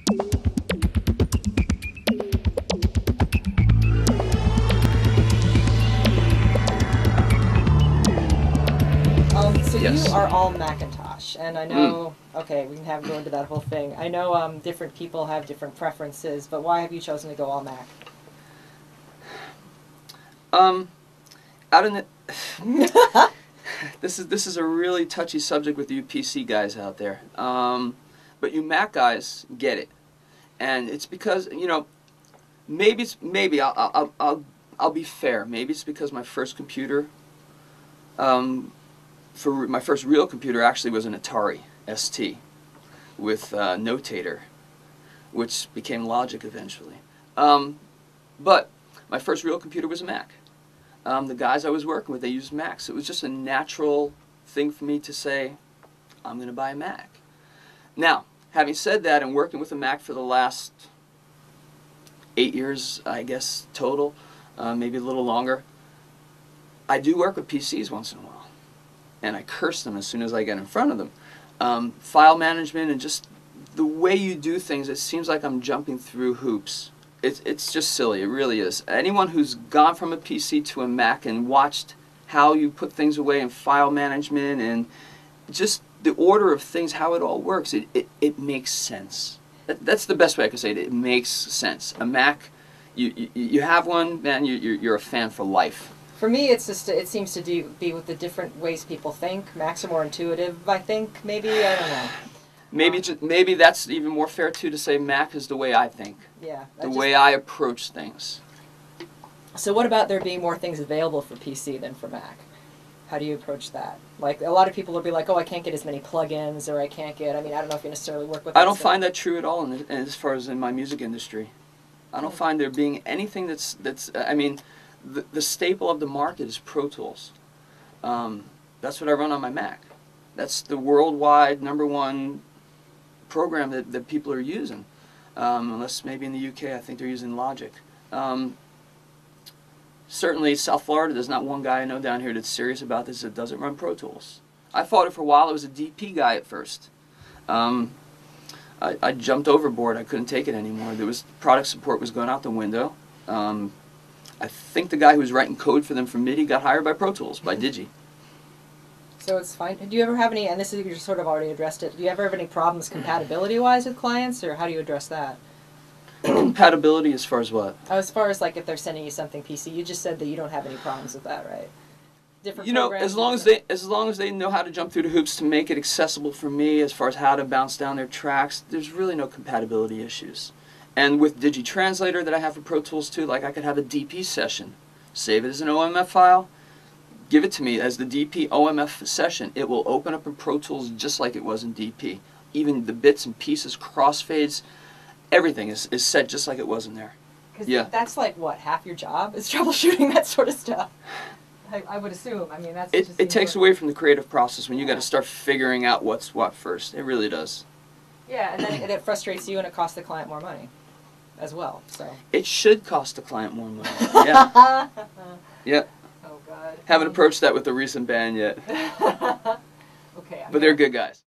So Yes. you are all Macintosh, and I know, okay, we can go into that whole thing. I know different people have different preferences, but why have you chosen to go all Mac? Out in the this is a really touchy subject with you PC guys out there, but you Mac guys get it, and it's because, you know, maybe I'll be fair. Maybe it's because my first computer, for my first real computer, actually was an Atari ST with Notator, which became Logic eventually. But my first real computer was a Mac. The guys I was working with, they used Macs. It was just a natural thing for me to say, I'm going to buy a Mac. Now, having said that, and working with a Mac for the last 8 years, I guess, total, maybe a little longer, I do work with PCs once in a while. And I curse them as soon as I get in front of them. File management and just the way you do things, it seems like I'm jumping through hoops. It's just silly, it really is. Anyone who's gone from a PC to a Mac and watched how you put things away in file management and just the order of things, how it all works, it makes sense. That's the best way I could say it. It makes sense. A Mac, you have one, man, you're a fan for life. For me, it's just, it seems to be with the different ways people think. Macs are more intuitive, I think, maybe, I don't know. Maybe that's even more fair too, to say Mac is the way I think. Yeah. The way I approach things. So what about there being more things available for PC than for Mac? How do you approach that? Like, a lot of people will be like, oh, I can't get as many plugins, or I can't get, I mean, I don't know if you necessarily work with that. I don't find that true at all as far as in my music industry. I don't find there being anything that's I mean, the staple of the market is Pro Tools. That's what I run on my Mac. That's the worldwide #1 program that people are using. Unless maybe in the UK, I think they're using Logic. Certainly, South Florida, there's not one guy I know down here that's serious about this that doesn't run Pro Tools. I fought it for a while. I was a DP guy at first. I jumped overboard. I couldn't take it anymore. There was product support was going out the window. I think the guy who was writing code for them for MIDI got hired by Pro Tools, by Digi. So it's fine. Do you ever have any, and this is, you sort of already addressed it, do you ever have any problems compatibility-wise with clients, or how do you address that? Compatibility as far as what? As far as, like, if they're sending you something PC, you just said that you don't have any problems with that, right? Different You know, programs, as long as they know how to jump through the hoops to make it accessible for me, as far as how to bounce down their tracks, there's really no compatibility issues. And with Digi-Translator that I have for Pro Tools too, like I could have a DP session, save it as an OMF file, give it to me as the DP OMF session. It will open up in Pro Tools just like it was in DP. Even the bits and pieces, crossfades, everything is set just like it was in there. Because that's like, what, half your job is troubleshooting that sort of stuff? I would assume. I mean, that's it takes away from the creative process when you got to start figuring out what's what first. It really does. Yeah, and then it frustrates you and it costs the client more money as well. So it should cost the client more money. Yeah. Yeah. Oh God. Haven't approached that with the recent band yet. Okay. But they're good guys.